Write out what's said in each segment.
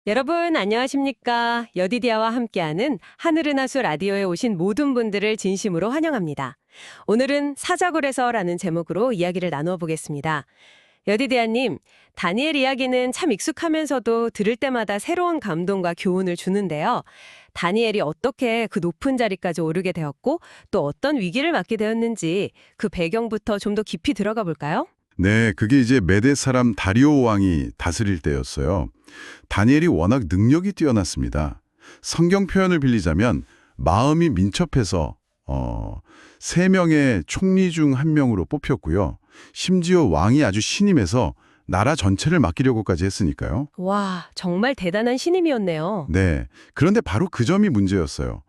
여러분 안녕하십니까? 여디디아와 함께하는 하늘은 하수 라디오에 오신 모든 분들을 진심으로 환영합니다. 오늘은 사자굴에서라는 제목으로 이야기를 나누어 보겠습니다. 여디디아님, 다니엘 이야기는 참 익숙하면서도 들을 때마다 새로운 감동과 교훈을 주는데요. 다니엘이 어떻게 그 높은 자리까지 오르게 되었고 또 어떤 위기를 맞게 되었는지 그 배경부터 좀 더 깊이 들어가 볼까요? 네, 그게 이제 메대 사람 다리오 왕이 다스릴 때였어요. 다니엘이 워낙 능력이 뛰어났습니다. 성경 표현을 빌리자면 마음이 민첩해서 세 명의 총리 중 한 명으로 뽑혔고요. 심지어 왕이 아주 신임해서 나라 전체를 맡기려고까지 했으니까요. 와, 정말 대단한 신임이었네요. 네, 그런데 바로 그 점이 문제였어요.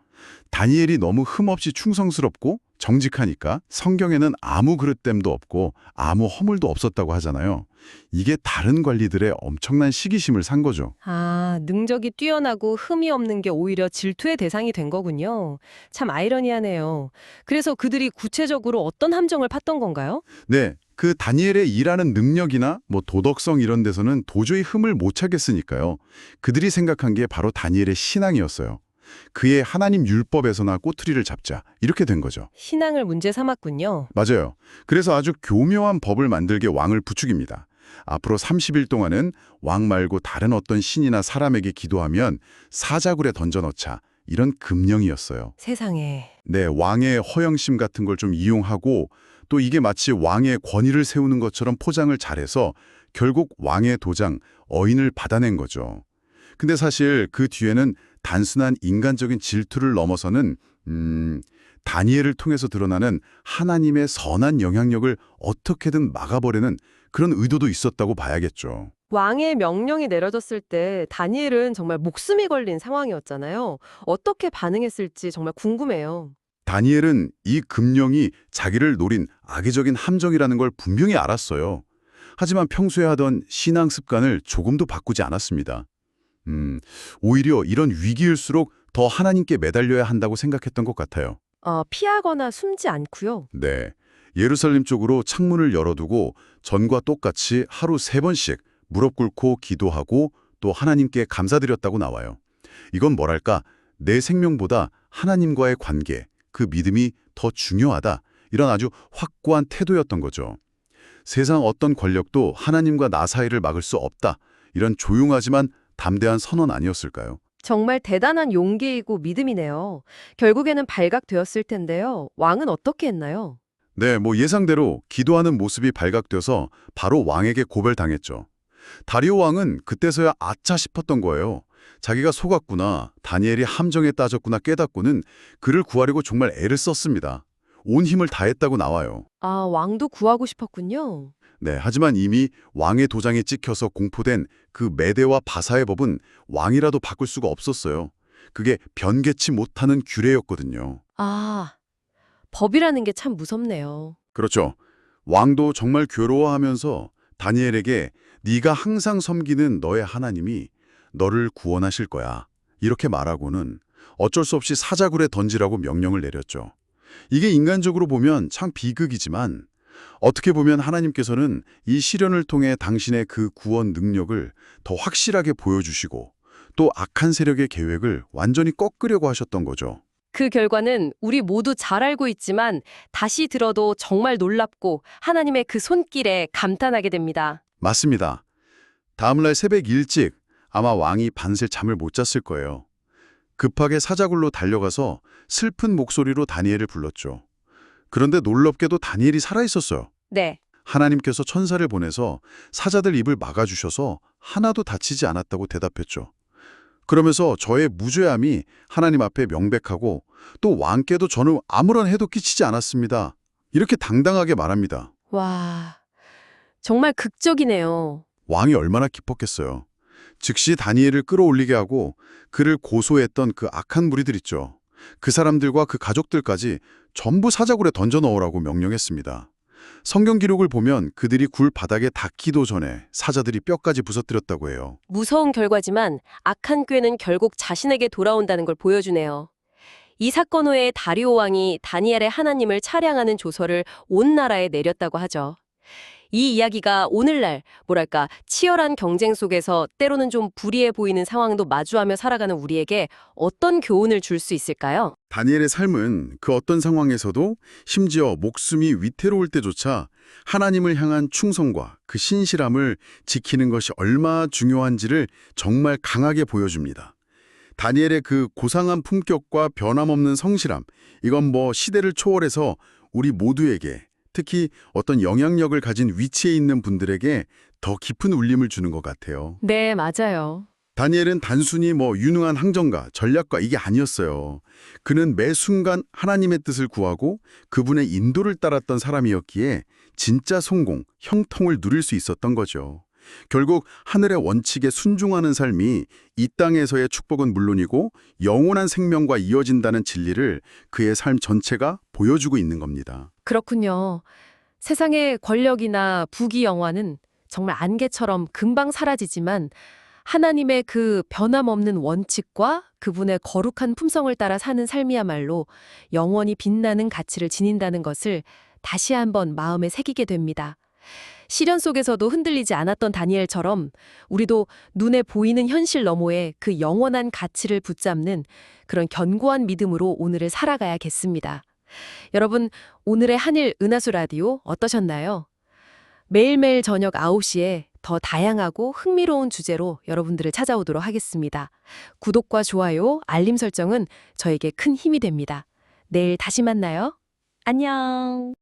다니엘이 너무 흠없이 충성스럽고 정직하니까 성경에는 아무 그릇됨도 없고 아무 허물도 없었다고 하잖아요. 이게 다른 관리들의 엄청난 시기심을 산 거죠. 아, 능력이 뛰어나고 흠이 없는 게 오히려 질투의 대상이 된 거군요. 참 아이러니하네요. 그래서 그들이 구체적으로 어떤 함정을 팠던 건가요? 네, 그 다니엘의 일하는 능력이나 도덕성 이런 데서는 도저히 흠을 못 찾겠으니까요. 그들이 생각한 게 바로 다니엘의 신앙이었어요. 그의 하나님 율법에서나 꼬투리를 잡자 이렇게 된 거죠. 신앙을 문제 삼았군요. 맞아요. 그래서 아주 교묘한 법을 만들게 왕을 부추깁니다. 앞으로 30일 동안은 왕 말고 다른 어떤 신이나 사람에게 기도하면 사자굴에 던져넣자. 이런 금령이었어요. 세상에. 네, 왕의 허영심 같은 걸 좀 이용하고 또 이게 마치 왕의 권위를 세우는 것처럼 포장을 잘해서 결국 왕의 도장, 어인을 받아낸 거죠. 근데 사실 그 뒤에는 단순한 인간적인 질투를 넘어서는 다니엘을 통해서 드러나는 하나님의 선한 영향력을 어떻게든 막아버리는 그런 의도도 있었다고 봐야겠죠. 왕의 명령이 내려졌을 때 다니엘은 정말 목숨이 걸린 상황이었잖아요. 어떻게 반응했을지 정말 궁금해요. 다니엘은 이 금령이 자기를 노린 악의적인 함정이라는 걸 분명히 알았어요. 하지만 평소에 하던 신앙 습관을 조금도 바꾸지 않았습니다. 오히려 이런 위기일수록 더 하나님께 매달려야 한다고 생각했던 것 같아요. 피하거나 숨지 않고요. 네. 예루살렘 쪽으로 창문을 열어두고 전과 똑같이 하루 3번씩 무릎 꿇고 기도하고 또 하나님께 감사드렸다고 나와요. 이건 뭐랄까, 내 생명보다 하나님과의 관계, 그 믿음이 더 중요하다. 이런 아주 확고한 태도였던 거죠. 세상 어떤 권력도 하나님과 나 사이를 막을 수 없다. 이런 조용하지만 담대한 선언 아니었을까요? 정말 대단한 용기이고 믿음이네요. 결국에는 발각되었을 텐데요. 왕은 어떻게 했나요? 네, 예상대로 기도하는 모습이 발각돼서 바로 왕에게 고별당했죠. 다리오 왕은 그때서야 아차 싶었던 거예요. 자기가 속았구나, 다니엘이 함정에 따졌구나 깨닫고는 그를 구하려고 정말 애를 썼습니다. 온 힘을 다했다고 나와요. 아, 왕도 구하고 싶었군요. 네, 하지만 이미 왕의 도장에 찍혀서 공포된 그 메대와 바사의 법은 왕이라도 바꿀 수가 없었어요. 그게 변개치 못하는 규례였거든요. 아, 법이라는 게 참 무섭네요. 그렇죠. 왕도 정말 괴로워하면서 다니엘에게 네가 항상 섬기는 너의 하나님이 너를 구원하실 거야. 이렇게 말하고는 어쩔 수 없이 사자굴에 던지라고 명령을 내렸죠. 이게 인간적으로 보면 참 비극이지만 어떻게 보면 하나님께서는 이 시련을 통해 당신의 그 구원 능력을 더 확실하게 보여주시고 또 악한 세력의 계획을 완전히 꺾으려고 하셨던 거죠. 그 결과는 우리 모두 잘 알고 있지만 다시 들어도 정말 놀랍고 하나님의 그 손길에 감탄하게 됩니다. 맞습니다. 다음날 새벽 일찍 아마 왕이 밤새 잠을 못 잤을 거예요. 급하게 사자굴로 달려가서 슬픈 목소리로 다니엘을 불렀죠. 그런데 놀랍게도 다니엘이 살아있었어요. 네. 하나님께서 천사를 보내서 사자들 입을 막아주셔서 하나도 다치지 않았다고 대답했죠. 그러면서 저의 무죄함이 하나님 앞에 명백하고 또 왕께도 저는 아무런 해도 끼치지 않았습니다. 이렇게 당당하게 말합니다. 와, 정말 극적이네요. 왕이 얼마나 기뻤겠어요. 즉시 다니엘을 끌어올리게 하고 그를 고소했던 그 악한 무리들 있죠. 그 사람들과 그 가족들까지 전부 사자굴에 던져 넣으라고 명령했습니다. 성경 기록을 보면 그들이 굴 바닥에 닿기도 전에 사자들이 뼈까지 부서뜨렸다고 해요. 무서운 결과지만 악한 꾀는 결국 자신에게 돌아온다는 걸 보여주네요. 이 사건 후에 다리오 왕이 다니엘의 하나님을 찬양하는 조서를 온 나라에 내렸다고 하죠. 이 이야기가 오늘날 뭐랄까 치열한 경쟁 속에서 때로는 좀 불리해 보이는 상황도 마주하며 살아가는 우리에게 어떤 교훈을 줄 수 있을까요? 다니엘의 삶은 그 어떤 상황에서도 심지어 목숨이 위태로울 때조차 하나님을 향한 충성과 그 신실함을 지키는 것이 얼마나 중요한지를 정말 강하게 보여줍니다. 다니엘의 그 고상한 품격과 변함없는 성실함, 이건 뭐 시대를 초월해서 우리 모두에게, 특히 어떤 영향력을 가진 위치에 있는 분들에게 더 깊은 울림을 주는 것 같아요. 네, 맞아요. 다니엘은 단순히 뭐 유능한 항정가, 전략가 이게 아니었어요. 그는 매 순간 하나님의 뜻을 구하고 그분의 인도를 따랐던 사람이었기에 진짜 성공, 형통을 누릴 수 있었던 거죠. 결국 하늘의 원칙에 순종하는 삶이 이 땅에서의 축복은 물론이고 영원한 생명과 이어진다는 진리를 그의 삶 전체가 보여주고 있는 겁니다. 그렇군요. 세상의 권력이나 부귀 영화는 정말 안개처럼 금방 사라지지만 하나님의 그 변함없는 원칙과 그분의 거룩한 품성을 따라 사는 삶이야말로 영원히 빛나는 가치를 지닌다는 것을 다시 한번 마음에 새기게 됩니다. 시련 속에서도 흔들리지 않았던 다니엘처럼 우리도 눈에 보이는 현실 너머에 그 영원한 가치를 붙잡는 그런 견고한 믿음으로 오늘을 살아가야겠습니다. 여러분, 오늘의 한일 은하수 라디오 어떠셨나요? 매일매일 저녁 9시에 더 다양하고 흥미로운 주제로 여러분들을 찾아오도록 하겠습니다. 구독과 좋아요, 알림 설정은 저에게 큰 힘이 됩니다. 내일 다시 만나요. 안녕.